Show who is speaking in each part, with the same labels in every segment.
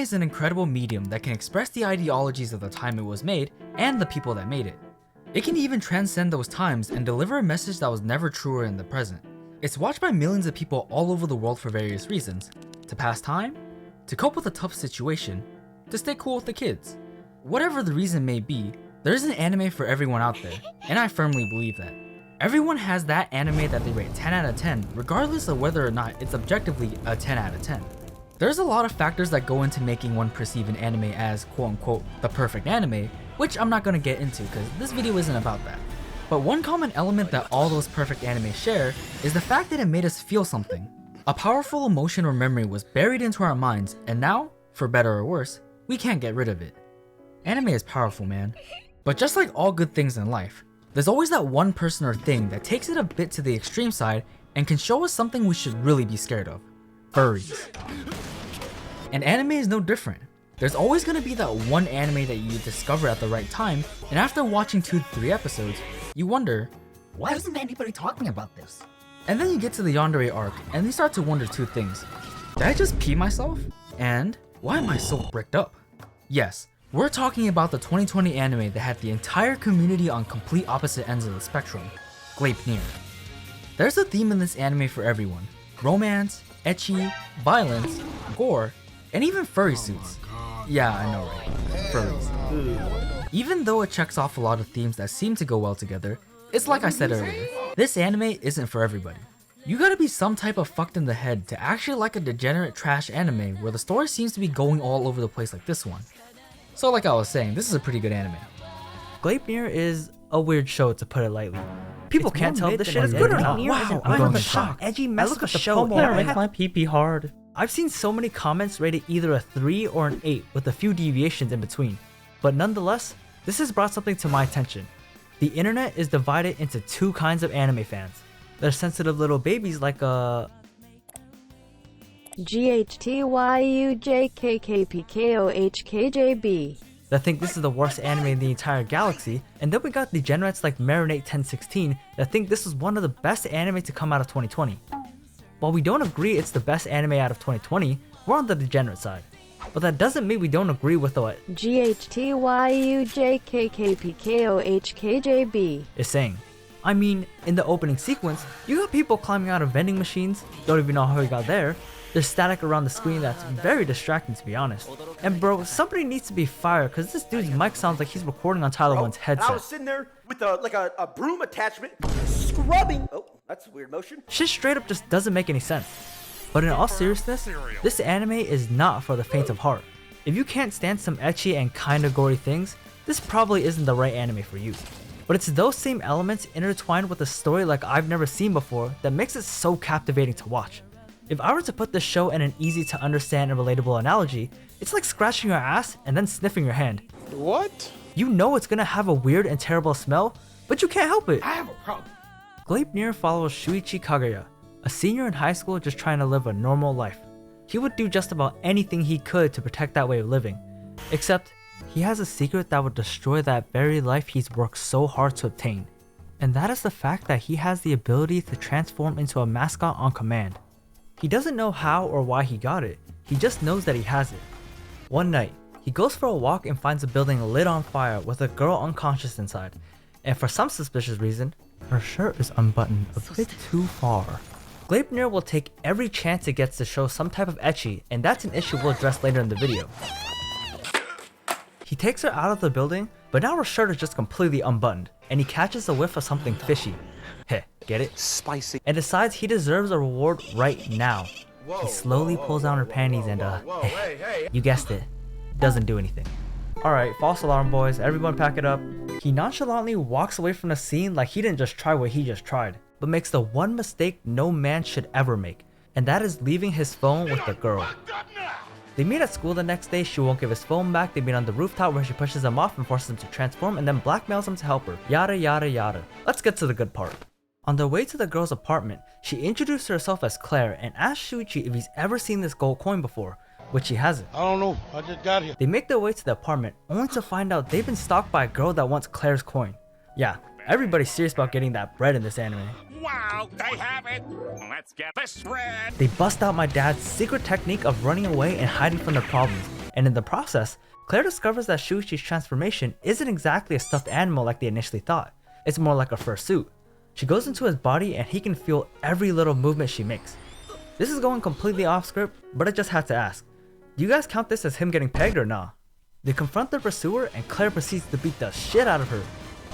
Speaker 1: is an incredible medium that can express the ideologies of the time it was made and the people that made it. It can even transcend those times and deliver a message that was never truer in the present. It's watched by millions of people all over the world for various reasons. To pass time, to cope with a tough situation, to stay cool with the kids. Whatever the reason may be, there's an anime for everyone out there, and I firmly believe that. Everyone has that anime that they rate 10 out of 10, regardless of whether or not it's objectively a 10 out of 10. There's a lot of factors that go into making one perceive an anime as quote-unquote the perfect anime, which I'm not going to get into because this video isn't about that. But one common element that all those perfect anime share is the fact that it made us feel something. A powerful emotion or memory was buried into our minds, and now, for better or worse, we can't get rid of it. Anime is powerful, man. But just like all good things in life, there's always that one person or thing that takes it a bit to the extreme side and can show us something we should really be scared of. Furries. And anime is no different. There's always going to be that one anime that you discover at the right time, and after watching 2 to 3 episodes, you wonder,
Speaker 2: why isn't anybody talking about this?
Speaker 1: And then you get to the yandere arc, and you start to wonder 2 things. Did I just pee myself? And why am I so bricked up? Yes, we're talking about the 2020 anime that had the entire community on complete opposite ends of the spectrum, Gleipnir. There's a theme in this anime for everyone. Romance, ecchi, violence, gore, and even furry suits. Yeah, I know, right? Furries. Even though it checks off a lot of themes that seem to go well together, it's like I said earlier, this anime isn't for everybody. You gotta be some type of fucked in the head to actually like a degenerate trash anime where the story seems to be going all over the place like this one. So like I was saying, this is a pretty good anime.
Speaker 3: Gleipnir is a weird show, to put it lightly. People
Speaker 4: It's
Speaker 3: can't
Speaker 4: more
Speaker 3: tell if
Speaker 4: mid
Speaker 3: this
Speaker 4: than
Speaker 3: shit is
Speaker 4: an
Speaker 3: good or
Speaker 4: edgy.
Speaker 3: not.
Speaker 4: Wow,
Speaker 3: I'm
Speaker 4: going
Speaker 3: in
Speaker 4: in
Speaker 3: shock.
Speaker 4: shock.
Speaker 3: Edgy
Speaker 4: I
Speaker 3: mess
Speaker 4: look
Speaker 3: with
Speaker 4: at
Speaker 3: the
Speaker 4: the
Speaker 3: show.
Speaker 4: promo,
Speaker 3: Yeah,
Speaker 4: it
Speaker 3: make my pee hard. I've seen so many comments rated either a 3 or an 8 with a few deviations in between. But nonetheless, this has brought something to my attention. The internet is divided into 2 kinds of anime fans. There's sensitive little babies like
Speaker 5: GHTYUJKKPKOHKJB
Speaker 3: that think this is the worst anime in the entire galaxy, and then we got degenerates like Marinate 1016 that think this is one of the best anime to come out of 2020. While we don't agree it's the best anime out of 2020, we're on the degenerate side. But that doesn't mean we don't agree with what
Speaker 5: GHTYUJKKPKOHKJB
Speaker 3: is saying. I mean, in the opening sequence, you got people climbing out of vending machines, don't even know how he got there. There's static around the screen that's very distracting, to be honest. And bro, somebody needs to be fired because this dude's mic sounds like he's recording on Tyler One's headset.
Speaker 6: I was sitting there with a broom attachment, scrubbing. Oh, that's a weird motion.
Speaker 3: Shit straight up just doesn't make any sense. But in all seriousness, this anime is not for the faint of heart. If you can't stand some ecchi and kinda gory things, this probably isn't the right anime for you. But it's those same elements intertwined with a story like I've never seen before that makes it so captivating to watch. If I were to put this show in an easy to understand and relatable analogy, it's like scratching your ass and then sniffing your hand.
Speaker 7: What?
Speaker 3: You know it's gonna have a weird and terrible smell, but you can't help it.
Speaker 2: I have a problem.
Speaker 3: Gleipnir follows Shuichi Kagaya, a senior in high school just trying to live a normal life. He would do just about anything he could to protect that way of living, except he has a secret that would destroy that very life he's worked so hard to obtain. And that is the fact that he has the ability to transform into a mascot on command. He doesn't know how or why he got it, he just knows that he has it. One night, he goes for a walk and finds a building lit on fire with a girl unconscious inside, and for some suspicious reason, her shirt is unbuttoned a bit too far. Gleipnir will take every chance it gets to show some type of ecchi, and that's an issue we'll address later in the video. He takes her out of the building, but now her shirt is just completely unbuttoned, and he catches a whiff of something fishy. Heh, get it?
Speaker 7: Spicy.
Speaker 3: And decides he deserves a reward right now. He slowly pulls down her panties and you guessed it, doesn't do anything. Alright, false alarm boys, everyone pack it up. He nonchalantly walks away from the scene like he didn't just try what he just tried, but makes the one mistake no man should ever make, and that is leaving his phone with the girl. They meet at school the next day, she won't give his phone back, they meet on the rooftop where she pushes him off and forces him to transform and then blackmails him to help her. Yada yada yada. Let's get to the good part. On their way to the girl's apartment, she introduced herself as Claire and asked Shuichi if he's ever seen this gold coin before, which he hasn't.
Speaker 7: I don't know. I just got here.
Speaker 3: They make their way to the apartment, only to find out they've been stalked by a girl that wants Claire's coin. Yeah, everybody's serious about getting that bread in this anime.
Speaker 8: Wow, they have it! Let's get this bread!
Speaker 3: They bust out my dad's secret technique of running away and hiding from their problems, And in the process, Claire discovers that Shuichi's transformation isn't exactly a stuffed animal like they initially thought. It's more like a fursuit. She goes into his body and he can feel every little movement she makes. This is going completely off script, but I just had to ask. Do you guys count this as him getting pegged or nah? They confront their pursuer and Claire proceeds to beat the shit out of her.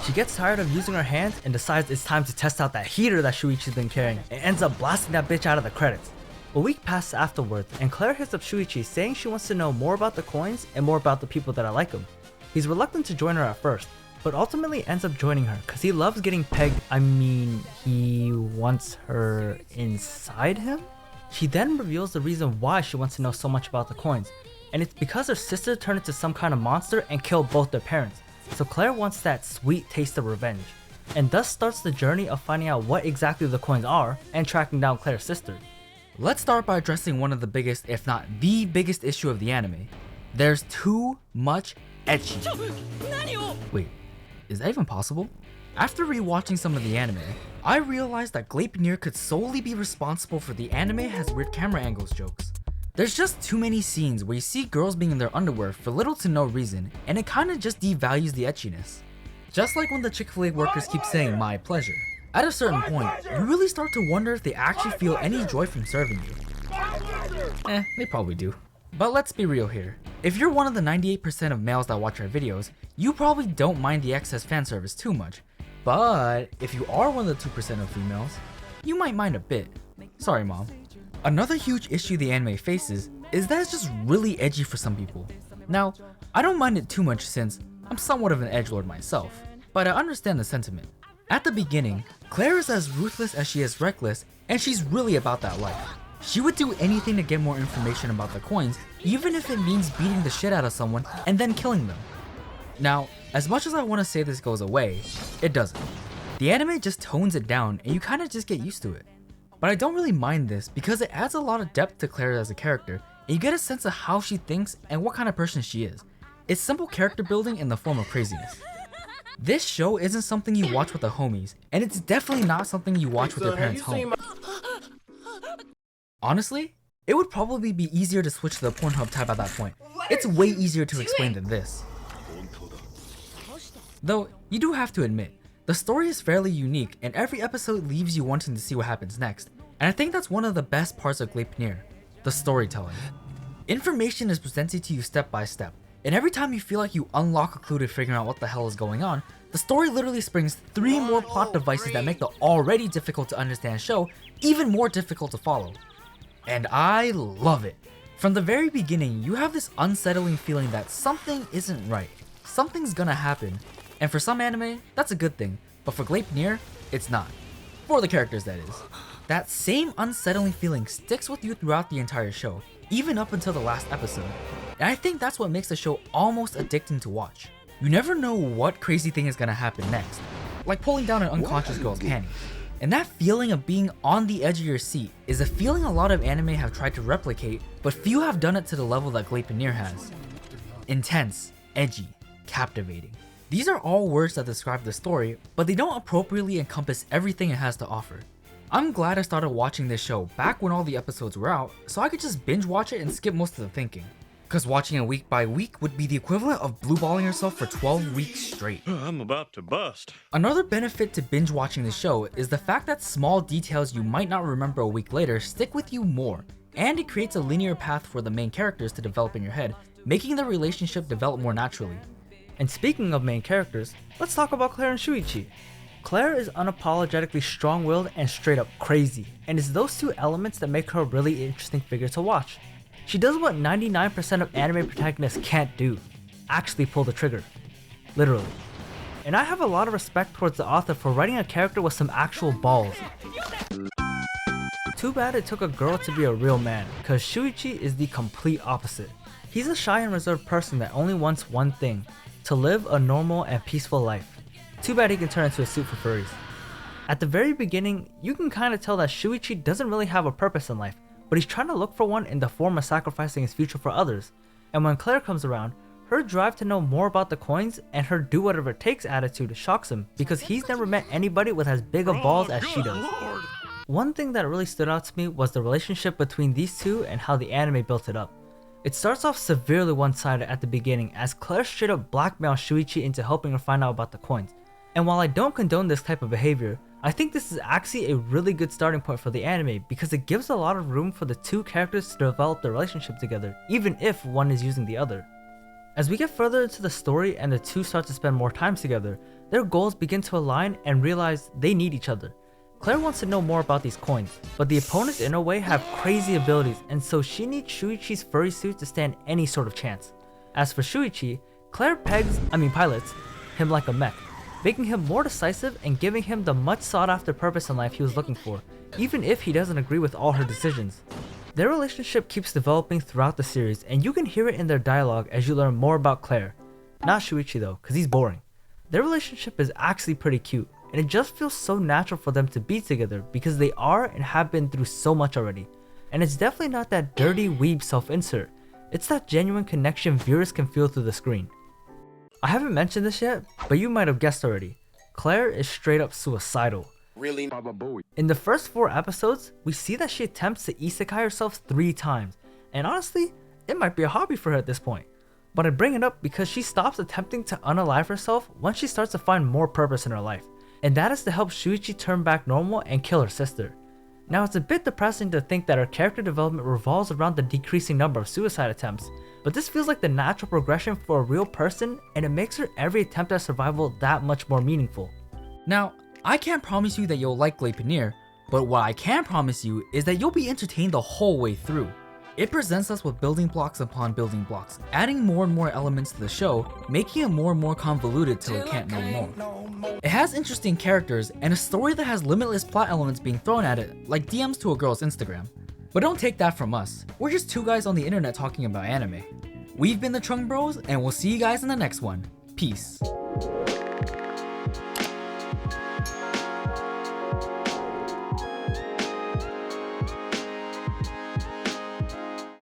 Speaker 3: She gets tired of using her hands and decides it's time to test out that heater that Shuichi's been carrying and ends up blasting that bitch out of the credits. A week passes afterwards and Claire hits up Shuichi saying she wants to know more about the coins and more about the people that are like him. He's reluctant to join her at first, but ultimately ends up joining her because he loves getting pegged. I mean, he wants her inside him? She then reveals the reason why she wants to know so much about the coins, and it's because her sister turned into some kind of monster and killed both their parents, so Claire wants that sweet taste of revenge, and thus starts the journey of finding out what exactly the coins are and tracking down Claire's sister.
Speaker 1: Let's start by addressing one of the biggest, if not the biggest issue of the anime. There's too much ecchi. Wait, is that even possible? After rewatching some of the anime, I realized that Gleipnir could solely be responsible for the anime has weird camera angles jokes. There's just too many scenes where you see girls being in their underwear for little to no reason, and it kinda just devalues the etchiness. Just like when the Chick-fil-A workers keep saying my pleasure. At a certain point, you really start to wonder if they actually feel any joy from serving you. They probably do. But let's be real here. If you're one of the 98% of males that watch our videos, you probably don't mind the excess fan service too much. But if you are one of the 2% of females, you might mind a bit. Sorry, mom. Another huge issue the anime faces is that it's just really edgy for some people. Now, I don't mind it too much since I'm somewhat of an edgelord myself, but I understand the sentiment. At the beginning, Claire is as ruthless as she is reckless, and she's really about that life. She would do anything to get more information about the coins, even if it means beating the shit out of someone and then killing them. Now, as much as I want to say this goes away, it doesn't. The anime just tones it down and you kinda just get used to it. But I don't really mind this because it adds a lot of depth to Claire as a character, and you get a sense of how she thinks and what kind of person she is. It's simple character building in the form of craziness. This show isn't something you watch with the homies, and it's definitely not something you watch with your parents home. Honestly, it would probably be easier to switch to the Pornhub tab at that point. It's way easier to explain than this. Though, you do have to admit, the story is fairly unique and every episode leaves you wanting to see what happens next, and I think that's one of the best parts of Gleipnir, the storytelling. Information is presented to you step by step, and every time you feel like you unlock a clue to figuring out what the hell is going on, the story literally springs 3 more plot devices that make the already difficult to understand show even more difficult to follow. And I love it. From the very beginning, you have this unsettling feeling that something isn't right. Something's gonna happen. And for some anime, that's a good thing, but for Gleipnir, it's not. For the characters, that is. That same unsettling feeling sticks with you throughout the entire show, even up until the last episode. And I think that's what makes the show almost addicting to watch. You never know what crazy thing is gonna happen next, like pulling down an unconscious girl's panties. And that feeling of being on the edge of your seat is a feeling a lot of anime have tried to replicate, but few have done it to the level that Gleipnir has. Intense, edgy, captivating. These are all words that describe the story, but they don't appropriately encompass everything it has to offer. I'm glad I started watching this show back when all the episodes were out, so I could just binge watch it and skip most of the thinking. Cause watching it week by week would be the equivalent of blueballing yourself for 12 weeks straight.
Speaker 8: I'm about to bust.
Speaker 1: Another benefit to binge watching the show is the fact that small details you might not remember a week later stick with you more, and it creates a linear path for the main characters to develop in your head, making the relationship develop more naturally.
Speaker 3: And speaking of main characters, let's talk about Claire and Shuichi. Claire is unapologetically strong-willed and straight up crazy, and it's those two elements that make her a really interesting figure to watch. She does what 99% of anime protagonists can't do, actually pull the trigger. Literally. And I have a lot of respect towards the author for writing a character with some actual balls. Too bad it took a girl to be a real man, cause Shuichi is the complete opposite. He's a shy and reserved person that only wants one thing, to live a normal and peaceful life. Too bad he can turn into a suit for furries. At the very beginning, you can kinda tell that Shuichi doesn't really have a purpose in life, but he's trying to look for one in the form of sacrificing his future for others. And when Claire comes around, her drive to know more about the coins and her do whatever it takes attitude shocks him because he's never met anybody with as big of balls as she does. One thing that really stood out to me was the relationship between these two and how the anime built it up. It starts off severely one-sided at the beginning as Claire straight up blackmails Shuichi into helping her find out about the coins. And while I don't condone this type of behavior, I think this is actually a really good starting point for the anime because it gives a lot of room for the two characters to develop their relationship together, even if one is using the other. As we get further into the story and the two start to spend more time together, their goals begin to align and realize they need each other. Claire wants to know more about these coins, but the opponents in a way have crazy abilities, and so she needs Shuichi's furry suit to stand any sort of chance. As for Shuichi, Claire pilots him like a mech, making him more decisive and giving him the much sought after purpose in life he was looking for, even if he doesn't agree with all her decisions. Their relationship keeps developing throughout the series, and you can hear it in their dialogue as you learn more about Claire. Not Shuichi though, cause he's boring. Their relationship is actually pretty cute, and it just feels so natural for them to be together because they are and have been through so much already. And it's definitely not that dirty weeb self-insert, it's that genuine connection viewers can feel through the screen. I haven't mentioned this yet, but you might have guessed already. Claire is straight up suicidal.
Speaker 8: Really?
Speaker 3: In the first 4 episodes, we see that she attempts to isekai herself 3 times, and honestly, it might be a hobby for her at this point. But I bring it up because she stops attempting to unalive herself once she starts to find more purpose in her life, and that is to help Shuichi turn back normal and kill her sister. Now it's a bit depressing to think that her character development revolves around the decreasing number of suicide attempts, but this feels like the natural progression for a real person, and it makes her every attempt at survival that much more meaningful.
Speaker 1: Now, I can't promise you that you'll like Gleipnir, but what I can promise you is that you'll be entertained the whole way through. It presents us with building blocks upon building blocks, adding more and more elements to the show, making it more and more convoluted till it can't no more. It has interesting characters and a story that has limitless plot elements being thrown at it, like DMs to a girl's Instagram. But don't take that from us, we're just 2 guys on the internet talking about anime. We've been the Cheung Bros, and we'll see you guys in the next one. Peace.